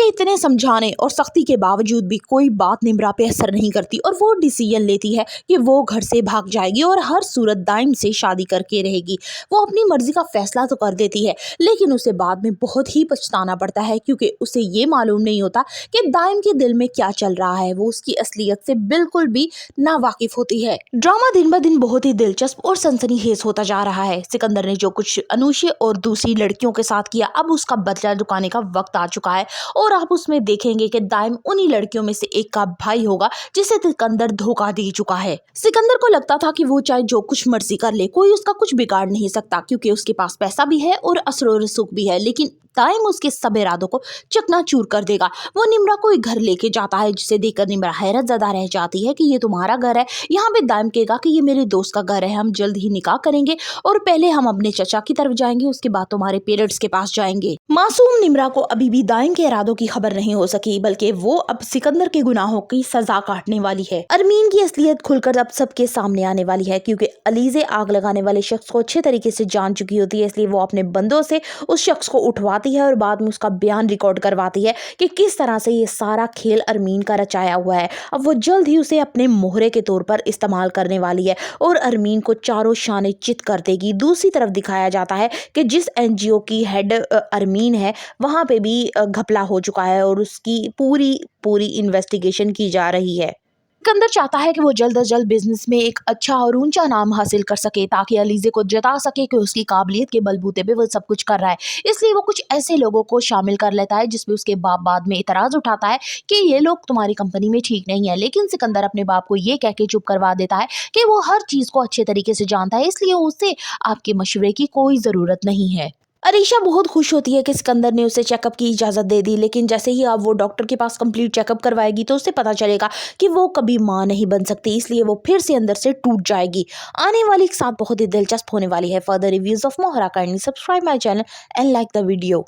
उसके इतने समझाने और सख्ती के बावजूद भी कोई बात निम्रा पे असर नहीं करती और वो डिसीजन लेती है कि वो घर से भाग जाएगी और हर सूरत दाइम से शादी करके रहेगी। वो अपनी मर्जी का फैसला तो कर देती है, लेकिन उसे बाद में बहुत ही पछताना पड़ता है क्योंकि उसे ये मालूम नहीं होता कि दाइम के दिल में क्या चल रहा है। वो उसकी असलियत से बिल्कुल भी ना वाकिफ होती है। ड्रामा दिन ब दिन बहुत ही दिलचस्प और सनसनीखेज होता जा रहा है। सिकंदर ने जो कुछ अनुषे और दूसरी लड़कियों के साथ किया, अब उसका बदला चुकाने का वक्त आ चुका है और आप उसमें देखेंगे कि दाइम उन्हीं लड़कियों में से एक का भाई होगा जिसे सिकंदर धोखा दे चुका है। सिकंदर को लगता था कि वो चाहे जो कुछ मर्जी कर ले, कोई उसका कुछ बिगाड़ नहीं सकता क्योंकि उसके पास पैसा भी है और असर रसूख भी है, लेकिन दाइम उसके सब इरादों को चकनाचूर कर देगा। वो निम्रा को एक घर लेके जाता है जिसे देखकर निम्रा हैरत ज़दा रह जाती है कि ये तुम्हारा घर है। यहाँ पे दाइम कहेगा कि ये मेरे दोस्त का घर है, हम जल्द ही निकाह करेंगे और पहले हम अपने चचा की तरफ जाएंगे, उसके बाद तुम्हारे पेरेंट्स के पास जाएंगे। मासूम निम्रा को अभी भी दाइम के इरादों की खबर नहीं हो सकी, बल्कि वो अब सिकंदर के गुनाहों की सजा काटने वाली है। अरमीन की असलियत खुलकर अब सबके सामने आने वाली है क्योंकि अलीज़े आग लगाने वाले शख्स को अच्छे तरीके से जान चुकी होती है, इसलिए वो अपने बंदों से उस शख्स को उठवाती है और बाद में उसका बयान रिकॉर्ड करवाती है कि किस तरह से ये सारा खेल अरमीन का रचाया हुआ है। अब वो जल्द ही उसे अपने मोहरे के तौर पर इस्तेमाल करने वाली है और अरमीन को चारों शाने चित कर देगी। दूसरी तरफ दिखाया जाता है कि जिस एनजीओ की हेड अरमीन है, वहां पे भी घपला हो चुका है और उसकी पूरी इन्वेस्टिगेशन की जा रही है। सिकंदर चाहता है कि वो जल्द अज जल्द बिजनेस में एक अच्छा और ऊंचा नाम हासिल कर सके ताकि अलीज़े को जता सके कि उसकी काबिलियत के बलबूते पे वो सब कुछ कर रहा है। इसलिए वो कुछ ऐसे लोगों को शामिल कर लेता है जिसमें उसके बाप बाद में इतराज उठाता है कि ये लोग तुम्हारी कंपनी में ठीक नहीं है, लेकिन सिकंदर अपने बाप को ये कह के चुप करवा देता है कि वो हर चीज़ को अच्छे तरीके से जानता है, इसलिए उसे आपके मशवरे की कोई ज़रूरत नहीं है। अरीशा बहुत खुश होती है कि सिकंदर ने उसे चेकअप की इजाज़त दे दी, लेकिन जैसे ही अब वो डॉक्टर के पास कंप्लीट चेकअप करवाएगी तो उसे पता चलेगा कि वो कभी माँ नहीं बन सकती, इसलिए वो फिर से अंदर से टूट जाएगी। आने वाली एक साथ बहुत ही दिलचस्प होने वाली है। Further reviews of Mohra, kindly subscribe my channel and like the video.